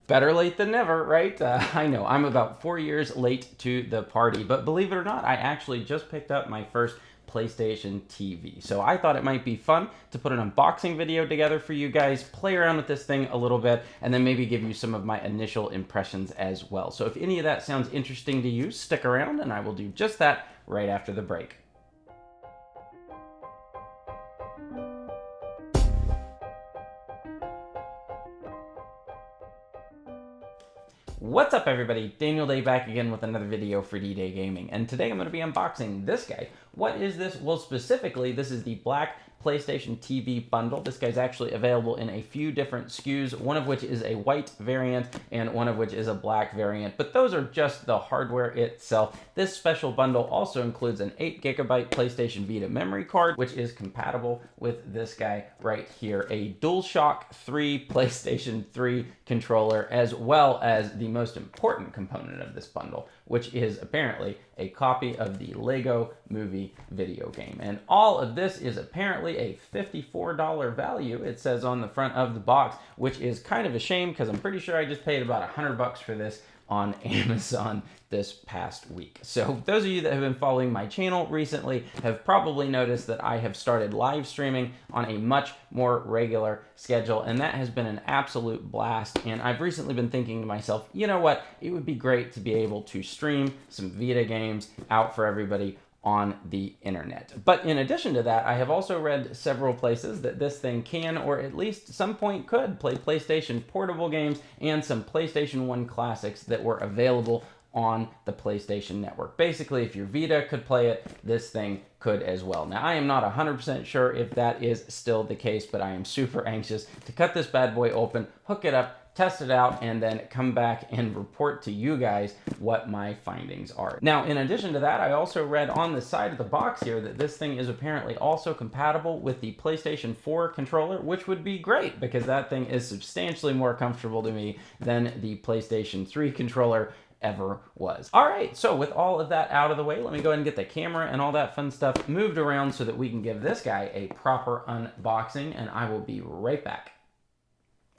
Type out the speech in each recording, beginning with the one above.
Better late than never, right? I know, I'm about 4 years late to the party, but believe it or not, I actually just picked up my first PlayStation TV. So I thought it might be fun to put an unboxing video together for you guys, play around with this thing a little bit, and then maybe give you some of my initial impressions as well. So if any of that sounds interesting to you, stick around and I will do just that right after the break. What's up everybody, Daniel Day back again with another video for DDay Gaming, and today I'm going to be unboxing this guy. What is this? Well, specifically, this is the black PlayStation TV bundle. This guy's actually available in a few different SKUs, one of which is a white variant and one of which is a black variant, but those are just the hardware itself. This special bundle also includes an 8GB PlayStation Vita memory card, which is compatible with this guy right here, a DualShock 3 PlayStation 3 controller, as well as the most important component of this bundle, which is apparently a copy of the Lego Movie video game. And all of this is apparently a $54 value, it says on the front of the box, which is kind of a shame because I'm pretty sure I just paid about $100 for this on Amazon this past week. So those of you that have been following my channel recently have probably noticed that I have started live streaming on a much more regular schedule, and that has been an absolute blast. And I've recently been thinking to myself, you know what, it would be great to be able to stream some Vita games out for everybody on the internet. But in addition to that, I have also read several places that this thing can, or at least some point could, play PlayStation portable games and some PlayStation 1 classics that were available on the PlayStation Network. Basically, if your Vita could play it, this thing could as well. Now, I am not 100% sure if that is still the case, but I am super anxious to cut this bad boy open, hook it up, test it out, and then come back and report to you guys what my findings are. Now, in addition to that, I also read on the side of the box here that this thing is apparently also compatible with the PlayStation 4 controller, which would be great because that thing is substantially more comfortable to me than the PlayStation 3 controller ever was. All right, so with all of that out of the way, let me go ahead and get the camera and all that fun stuff moved around so that we can give this guy a proper unboxing, and I will be right back.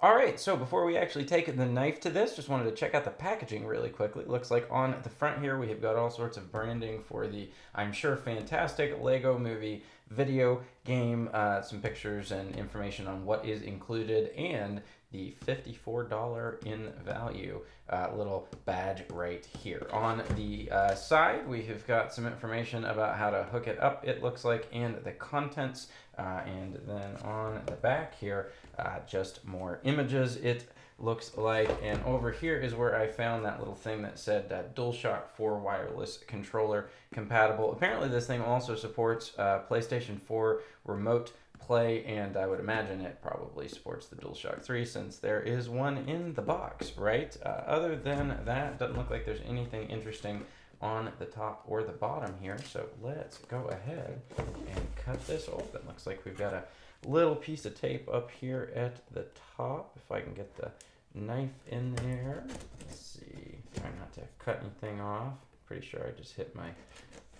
All right, so before we actually take the knife to this, just wanted to check out the packaging really quickly. It looks like on the front here we have got all sorts of branding for the, I'm sure, fantastic Lego Movie video game, some pictures and information on what is included, and the $54 in value little badge right here. On the side, we have got some information about how to hook it up, it looks like, and the contents. And then on the back here, just more images, it looks like. And over here is where I found that little thing that said DualShock 4 wireless controller compatible. Apparently this thing also supports PlayStation 4 remote play, and I would imagine it probably supports the DualShock 3 since there is one in the box, right? Other than that, doesn't look like there's anything interesting on the top or the bottom here, so let's go ahead and cut this open. Looks like we've got a little piece of tape up here at the top, if I can get the knife in there. Let's see, try not to cut anything off. Pretty sure I just hit my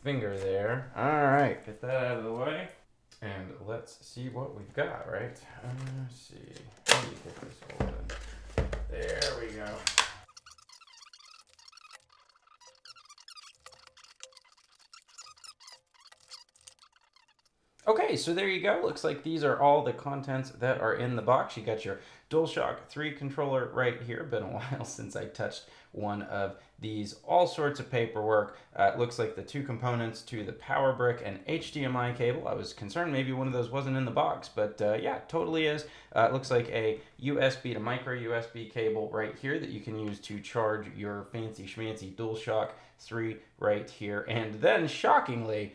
finger there. All right, get that out of the way, and let's see what we've got, right? Let's see, how do you get this open? There we go. Okay, so there you go. Looks like these are all the contents that are in the box. You got your DualShock 3 controller right here. Been a while since I touched one of these. All sorts of paperwork. It looks like the two components to the power brick and HDMI cable. I was concerned maybe one of those wasn't in the box, but yeah, totally is. It looks like a USB to micro USB cable right here that you can use to charge your fancy schmancy DualShock 3 right here. And then, shockingly,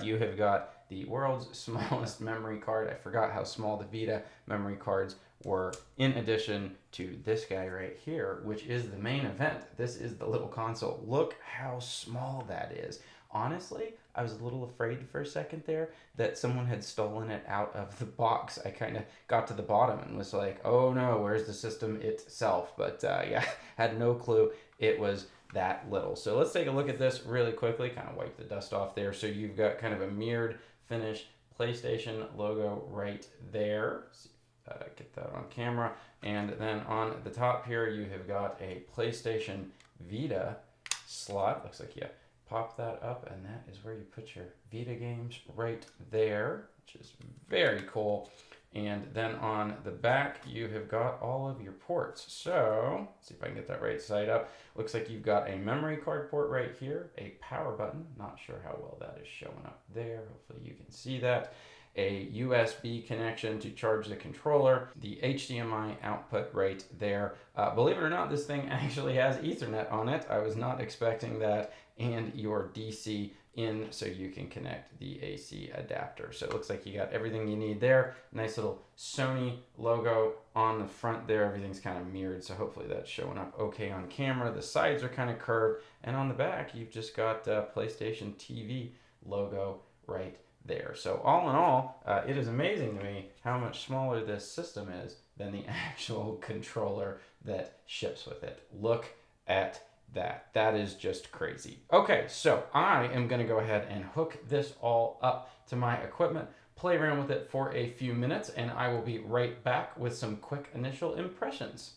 you have got the world's smallest memory card. I forgot how small the Vita memory cards were, in addition to this guy right here, which is the main event. This is the little console. Look how small that is. Honestly, I was a little afraid for a second there that someone had stolen it out of the box. I kind of got to the bottom and was like, oh no, where's the system itself? But yeah, had no clue it was that little. So let's take a look at this really quickly, kind of wipe the dust off there. So you've got kind of a mirrored finished PlayStation logo right there. get that on camera. And then on the top here, you have got a PlayStation Vita slot. Looks like you pop that up, and that is where you put your Vita games right there, which is very cool. And then on the back, you have got all of your ports. So, let's see if I can get that right side up. Looks like you've got a memory card port right here, a power button. Not sure how well that is showing up there. Hopefully you can see that. A USB connection to charge the controller, the HDMI output right there. Believe it or not, this thing actually has Ethernet on it. I was not expecting that. And your DC in so you can connect the AC adapter. So it looks like you got everything you need there. Nice little Sony logo on the front there. Everything's kind of mirrored, so hopefully that's showing up okay on camera. The sides are kind of curved, and on the back you've just got PlayStation TV logo right there. So all in all, it is amazing to me how much smaller this system is than the actual controller that ships with it. Look at that is just crazy. Okay, so I am going to go ahead and hook this all up to my equipment, play around with it for a few minutes, and I will be right back with some quick initial impressions.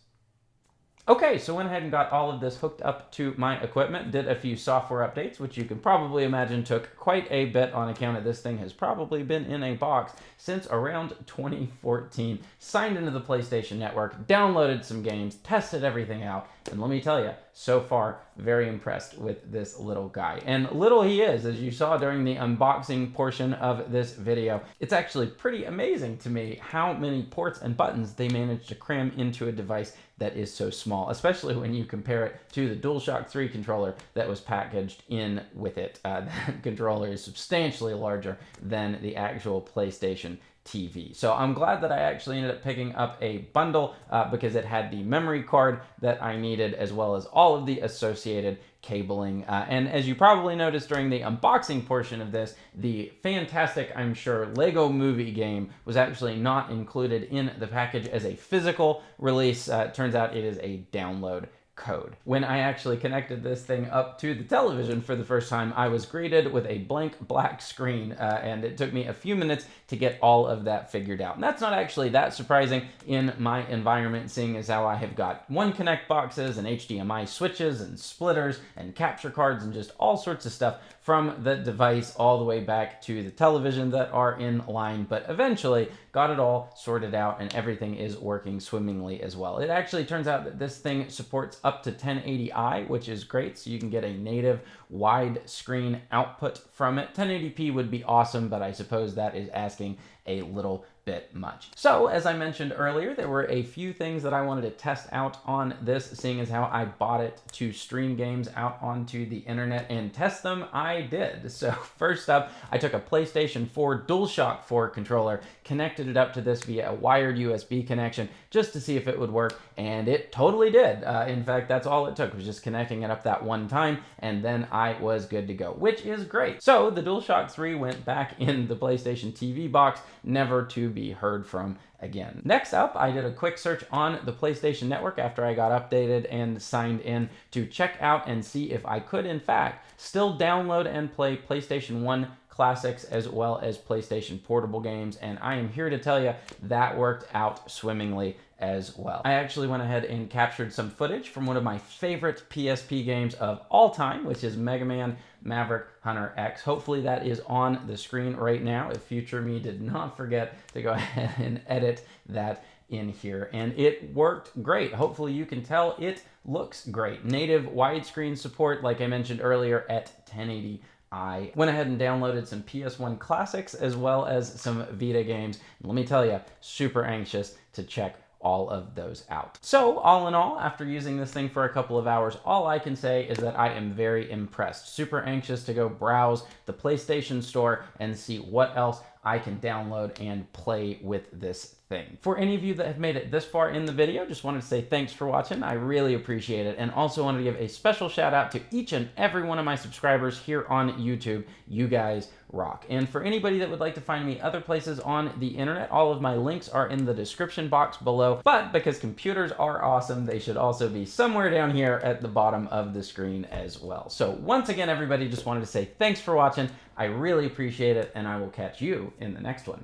Okay, so went ahead and got all of this hooked up to my equipment, did a few software updates, which you can probably imagine took quite a bit on account of this thing has probably been in a box since around 2014. Signed into the PlayStation Network, downloaded some games, tested everything out, and let me tell you, so far, very impressed with this little guy. And little he is, as you saw during the unboxing portion of this video. It's actually pretty amazing to me how many ports and buttons they managed to cram into a device that is so small, especially when you compare it to the DualShock 3 controller that was packaged in with it. That controller is substantially larger than the actual PlayStation TV. So I'm glad that I actually ended up picking up a bundle because it had the memory card that I needed, as well as all of the associated cabling. And as you probably noticed during the unboxing portion of this, the fantastic, I'm sure, Lego Movie game was actually not included in the package as a physical release. Turns out it is a download code. When I actually connected this thing up to the television for the first time, I was greeted with a blank black screen, and it took me a few minutes to get all of that figured out. And that's not actually that surprising in my environment, seeing as how I have got One Connect boxes and HDMI switches and splitters and capture cards and just all sorts of stuff from the device all the way back to the television that are in line, but eventually got it all sorted out and everything is working swimmingly as well. It actually turns out that this thing supports up to 1080i, which is great, so you can get a native wide screen output from it. 1080p would be awesome, but I suppose that is asking a little bit much. So, as I mentioned earlier, there were a few things that I wanted to test out on this, seeing as how I bought it to stream games out onto the internet, and test them I did. So first up, I took a PlayStation 4 DualShock 4 controller, connected it up to this via a wired USB connection just to see if it would work, and it totally did. In fact, that's all it took, was just connecting it up that one time, and then I was good to go, which is great. So the DualShock 3 went back in the PlayStation TV box, never to be heard from again. Next up, I did a quick search on the PlayStation Network after I got updated and signed in to check out and see if I could, in fact, still download and play PlayStation 1 classics as well as PlayStation Portable games, and I am here to tell you that worked out swimmingly as well. I actually went ahead and captured some footage from one of my favorite PSP games of all time, which is Mega Man Maverick Hunter X. Hopefully that is on the screen right now if future me did not forget to go ahead and edit that in here, and it worked great. Hopefully you can tell it looks great. Native widescreen support, like I mentioned earlier, at 1080. I went ahead and downloaded some PS1 classics as well as some Vita games. And let me tell you, super anxious to check all of those out. So all in all, after using this thing for a couple of hours, all I can say is that I am very impressed. Super anxious to go browse the PlayStation Store and see what else I can download and play with this thing. For any of you that have made it this far in the video, just wanted to say thanks for watching. I really appreciate it, and also wanted to give a special shout out to each and every one of my subscribers here on YouTube. You guys rock. And for anybody that would like to find me other places on the internet, all of my links are in the description box below, but because computers are awesome, they should also be somewhere down here at the bottom of the screen as well. So once again, everybody, just wanted to say thanks for watching. I really appreciate it, and I will catch you in the next one.